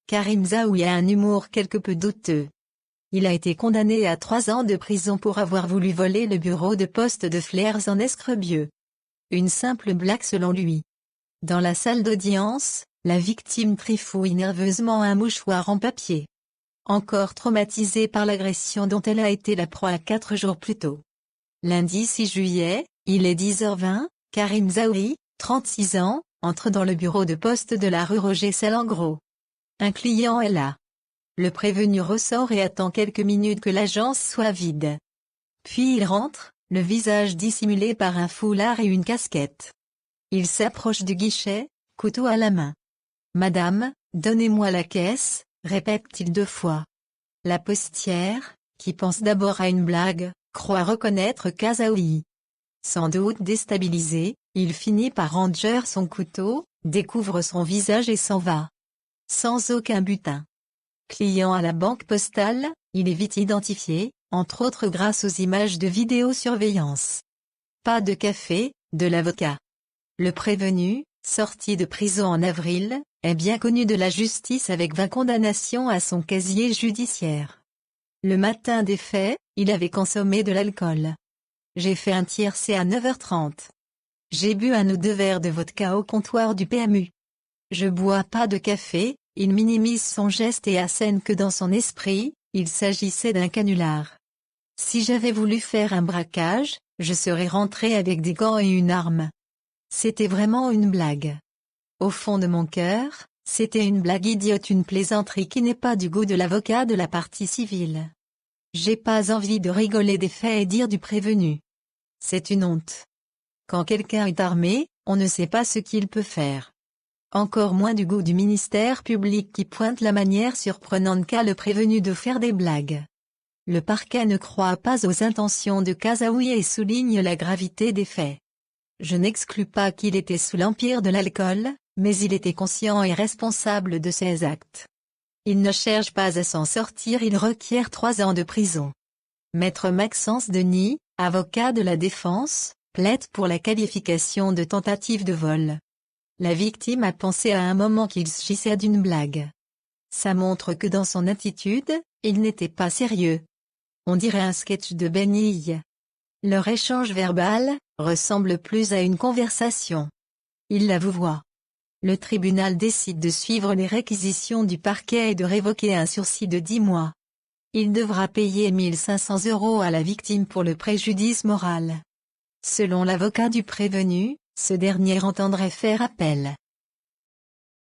Karim Zaouï a un humour quelque peu douteux. Il a été condamné à 3 ans de prison pour avoir voulu voler le bureau de poste de Flers en Escrebieux. Une simple blague selon lui. Dans la salle d'audience, la victime trifouille nerveusement un mouchoir en papier. Encore traumatisée par l'agression dont elle a été la proie 4 jours plus tôt. Lundi 6 juillet, il est 10h20, Karim Zaouï, 36 ans, entre dans le bureau de poste de la rue Roger Salengro. Un client est là. Le prévenu ressort et attend quelques minutes que l'agence soit vide. Puis il rentre, le visage dissimulé par un foulard et une casquette. Il s'approche du guichet, couteau à la main. « Madame, donnez-moi la caisse », répète-t-il 2 fois. La postière, qui pense d'abord à une blague, croit reconnaître Zaouï. Sans doute déstabilisé, il finit par ranger son couteau, découvre son visage et s'en va. Sans aucun butin. Client à la banque postale, il est vite identifié, entre autres grâce aux images de vidéosurveillance. Pas de café, de l'avocat. Le prévenu, sorti de prison en avril, est bien connu de la justice avec 20 condamnations à son casier judiciaire. Le matin des faits, il avait consommé de l'alcool. J'ai fait un tiercé à 9h30. J'ai bu 1 ou 2 verres de vodka au comptoir du PMU. Je bois pas de café, il minimise son geste et assène que dans son esprit, il s'agissait d'un canular. Si j'avais voulu faire un braquage, je serais rentré avec des gants et une arme. C'était vraiment une blague. Au fond de mon cœur, c'était une blague idiote, une plaisanterie qui n'est pas du goût de l'avocat de la partie civile. J'ai pas envie de rigoler des faits et dire du prévenu. C'est une honte. Quand quelqu'un est armé, on ne sait pas ce qu'il peut faire. Encore moins du goût du ministère public qui pointe la manière surprenante qu'a le prévenu de faire des blagues. Le parquet ne croit pas aux intentions de Zaouï et souligne la gravité des faits. Je n'exclus pas qu'il était sous l'empire de l'alcool, mais il était conscient et responsable de ses actes. Il ne cherche pas à s'en sortir, il requiert 3 ans de prison. Maître Maxence Denis, avocat de la défense, plaide pour la qualification de tentative de vol. La victime a pensé à un moment qu'il s'agissait d'une blague. Ça montre que dans son attitude, il n'était pas sérieux. On dirait un sketch de Ben Hill. Leur échange verbal ressemble plus à une conversation. Il la vouvoie. Le tribunal décide de suivre les réquisitions du parquet et de révoquer un sursis de 10 mois. Il devra payer 1 500 € à la victime pour le préjudice moral. Selon l'avocat du prévenu, ce dernier entendrait faire appel.